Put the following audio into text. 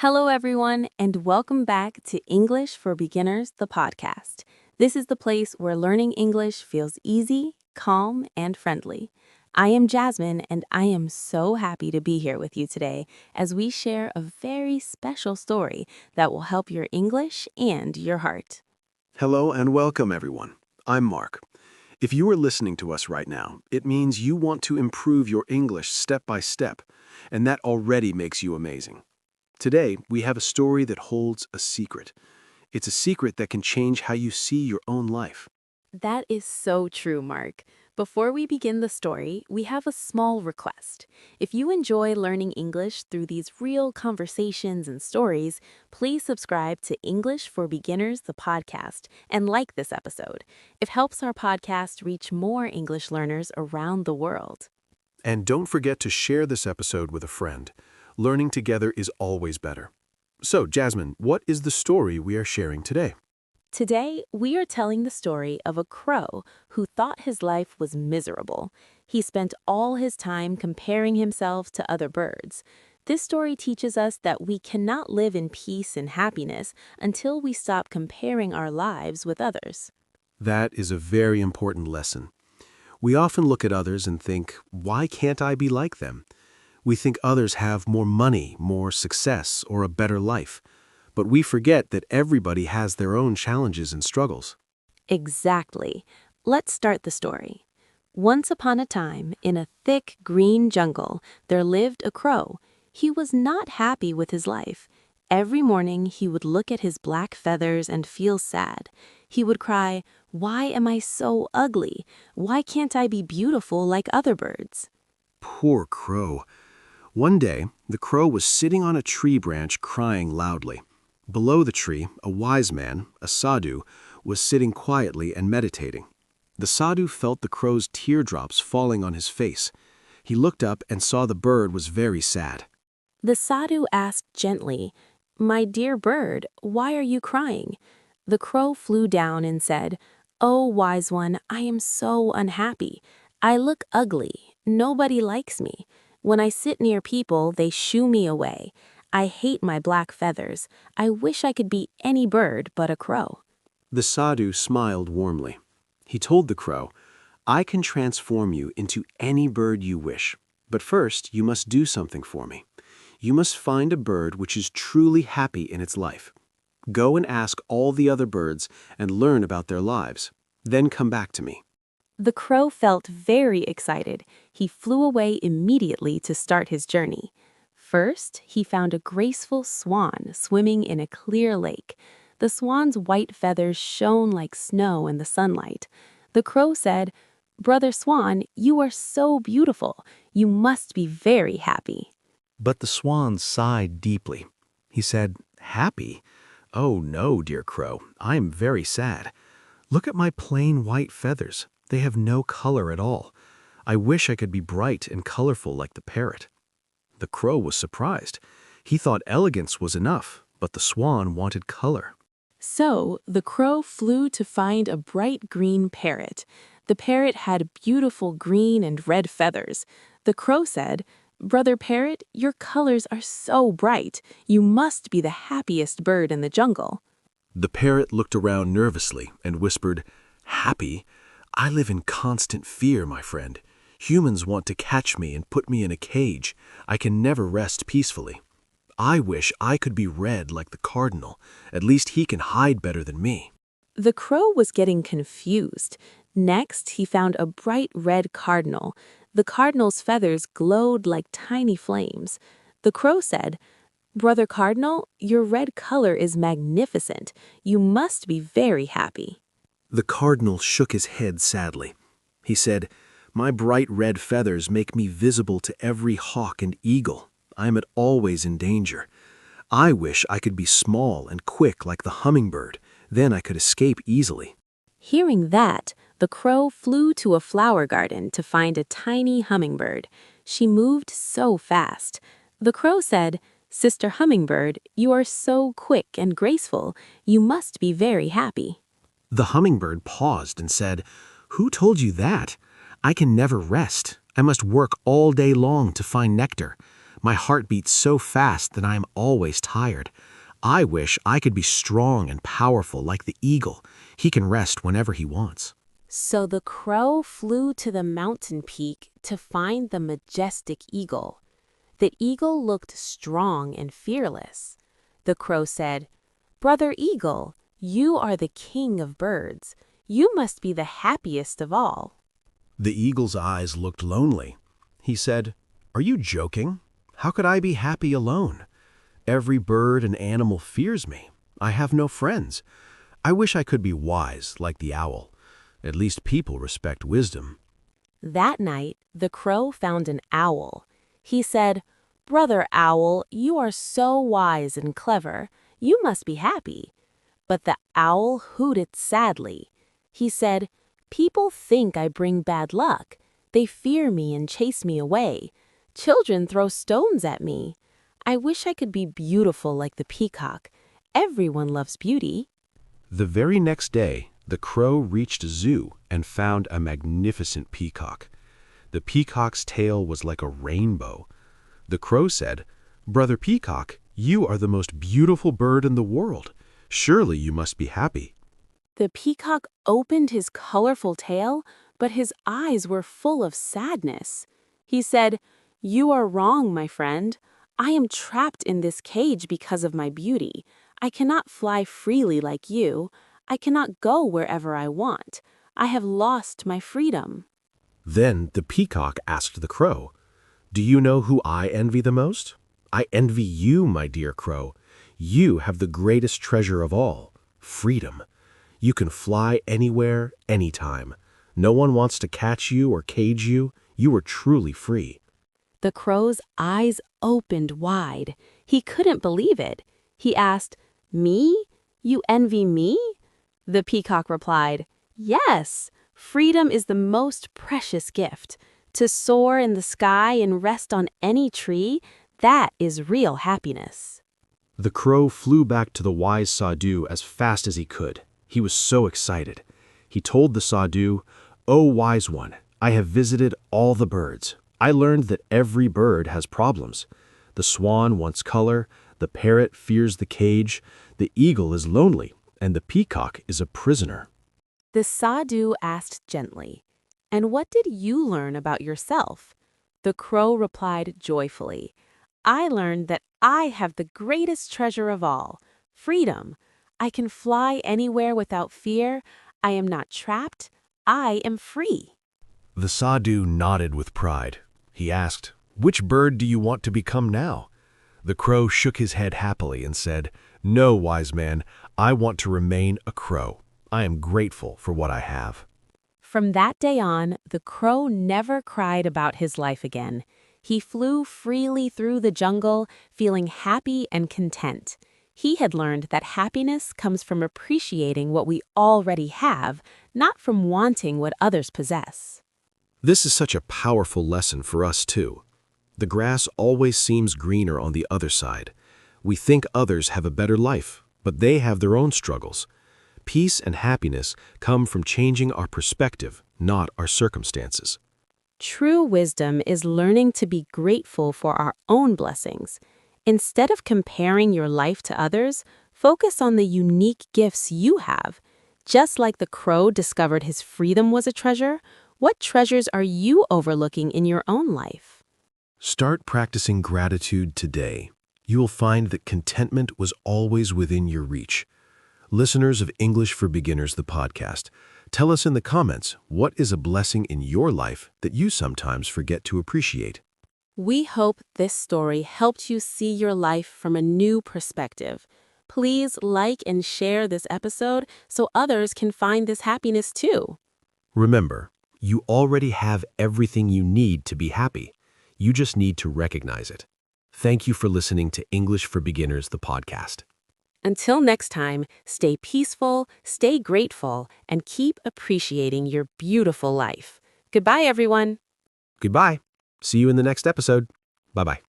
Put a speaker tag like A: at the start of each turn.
A: Hello, everyone, and welcome back to English for Beginners, the podcast. This is the place where learning English feels easy, calm, and friendly. I am Jasmine, and I am so happy to be here with you today as we share a very special story that will help your English and your heart.
B: Hello and welcome, everyone. I'm Mark. If you are listening to us right now, it means you want to improve your English step by step, and that already makes you amazing. Today, we have a story that holds a secret. It's a secret that can change how you see your own life.
A: That is so true, Mark. Before we begin the story, we have a small request. If you enjoy learning English through these real conversations and stories, please subscribe to English for Beginners, the podcast, and like this episode. It helps our podcast reach more English learners around the world.
B: And don't forget to share this episode with a friend. Learning together is always better. So, Jasmine, what is the story we are sharing today?
A: Today, we are telling the story of a crow who thought his life was miserable. He spent all his time comparing himself to other birds. This story teaches us that we cannot live in peace and happiness until we stop comparing our lives with others.
B: That is a very important lesson. We often look at others and think, why can't I be like them? We think others have more money, more success, or a better life. But we forget that everybody has their own challenges and struggles.
A: Exactly. Let's start the story. Once upon a time, in a thick green jungle, there lived a crow. He was not happy with his life. Every morning, he would look at his black feathers and feel sad. He would cry, "Why am I so ugly? Why can't I be beautiful like other birds?"
B: Poor crow. One day, the crow was sitting on a tree branch crying loudly. Below the tree, a wise man, a sadhu, was sitting quietly and meditating. The sadhu felt the crow's teardrops falling on his face. He looked up and saw the bird was very sad.
A: The sadhu asked gently, "My dear bird, why are you crying?" The crow flew down and said, "Oh, wise one, I am so unhappy. I look ugly. Nobody likes me. When I sit near people, they shoo me away. I hate my black feathers. I wish I could be any bird but a crow."
B: The sadhu smiled warmly. He told the crow, "I can transform you into any bird you wish. But first, you must do something for me. You must find a bird which is truly happy in its life. Go and ask all the other birds and learn about their lives. Then come back to me."
A: The crow felt very excited. He flew away immediately to start his journey. First, he found a graceful swan swimming in a clear lake. The swan's white feathers shone like snow in the sunlight. The crow said, "Brother Swan, you are so beautiful. You must be very happy."
B: But the swan sighed deeply. He said, "Happy? Oh no, dear crow, I am very sad. Look at my plain white feathers. They have no color at all. I wish I could be bright and colorful like the parrot." The crow was surprised. He thought elegance was enough, but the swan wanted color.
A: So the crow flew to find a bright green parrot. The parrot had beautiful green and red feathers. The crow said, "Brother parrot, your colors are so bright. You must be the happiest bird in the jungle."
B: The parrot looked around nervously and whispered, "Happy? I live in constant fear, my friend. Humans want to catch me and put me in a cage. I can never rest peacefully. I wish I could be red like the cardinal. At least he can hide better than me."
A: The crow was getting confused. Next, he found a bright red cardinal. The cardinal's feathers glowed like tiny flames. The crow said, "Brother Cardinal, your red color is magnificent. You must be very happy."
B: The cardinal shook his head sadly. He said, "My bright red feathers make me visible to every hawk and eagle. I am always in danger. I wish I could be small and quick like the hummingbird. Then I could escape easily."
A: Hearing that, the crow flew to a flower garden to find a tiny hummingbird. She moved so fast. The crow said, "Sister Hummingbird, you are so quick and graceful. You must be very happy."
B: The hummingbird paused and said, "Who told you that? I can never rest. I must work all day long to find nectar. My heart beats so fast that I am always tired. I wish I could be strong and powerful like the eagle. He can rest whenever he wants."
A: So the crow flew to the mountain peak to find the majestic eagle. The eagle looked strong and fearless. The crow said, "Brother Eagle, you are the king of birds. You must be the happiest of all."
B: The eagle's eyes looked lonely. He said, "Are you joking? How could I be happy alone? Every bird and animal fears me. I have no friends. I wish I could be wise like the owl. At least people respect wisdom."
A: That night, the crow found an owl. He said, "Brother Owl, you are so wise and clever. You must be happy." But the owl hooted sadly. He said, "People think I bring bad luck. They fear me and chase me away. Children throw stones at me. I wish I could be beautiful like the peacock. Everyone loves beauty."
B: The very next day, the crow reached a zoo and found a magnificent peacock. The peacock's tail was like a rainbow. The crow said, "Brother Peacock, you are the most beautiful bird in the world. Surely you must be happy."
A: The peacock opened his colorful tail, but his eyes were full of sadness. He said, "You are wrong, my friend. I am trapped in this cage because of my beauty. I cannot fly freely like you. I cannot go wherever I want. I have lost my freedom."
B: Then the peacock asked the crow, "Do you know who I envy the most? I envy you, my dear crow. You have the greatest treasure of all, freedom. You can fly anywhere, anytime. No one wants to catch you or cage you. You are truly free."
A: The crow's eyes opened wide. He couldn't believe it. He asked, "Me? You envy me?" The peacock replied, "Yes, freedom is the most precious gift. To soar in the sky and rest on any tree, that is real happiness."
B: The crow flew back to the wise Sadhu as fast as he could. He was so excited. He told the Sadhu, "O wise one, I have visited all the birds. I learned that every bird has problems. The swan wants color, the parrot fears the cage, the eagle is lonely, and the peacock is a prisoner."
A: The sadhu asked gently, "And what did you learn about yourself?" The crow replied joyfully, "I learned that I have the greatest treasure of all, freedom. I can fly anywhere without fear. I am not trapped. I am free."
B: The Sadhu nodded with pride. He asked, "Which bird do you want to become now?" The crow shook his head happily and said, "No, wise man, I want to remain a crow. I am grateful for what I have."
A: From that day on, the crow never cried about his life again. He flew freely through the jungle, feeling happy and content. He had learned that happiness comes from appreciating what we already have, not from wanting what others possess.
B: This is such a powerful lesson for us too. The grass always seems greener on the other side. We think others have a better life, but they have their own struggles. Peace and happiness come from changing our perspective, not our circumstances.
A: True wisdom is learning to be grateful for our own blessings. Instead of comparing your life to others, focus on the unique gifts you have. Just like the crow discovered his freedom was a treasure, what treasures are you overlooking in your own life?
B: Start practicing gratitude today. You will find that contentment was always within your reach. Listeners of English for Beginners, the podcast, tell us in the comments what is a blessing in your life that you sometimes forget to appreciate.
A: We hope this story helped you see your life from a new perspective. Please like and share this episode so others can find this happiness too.
B: Remember, you already have everything you need to be happy. You just need to recognize it. Thank you for listening to English for Beginners, the podcast.
A: Until next time, stay peaceful, stay grateful, and keep appreciating your beautiful life. Goodbye, everyone.
B: Goodbye. See you in the next episode. Bye-bye.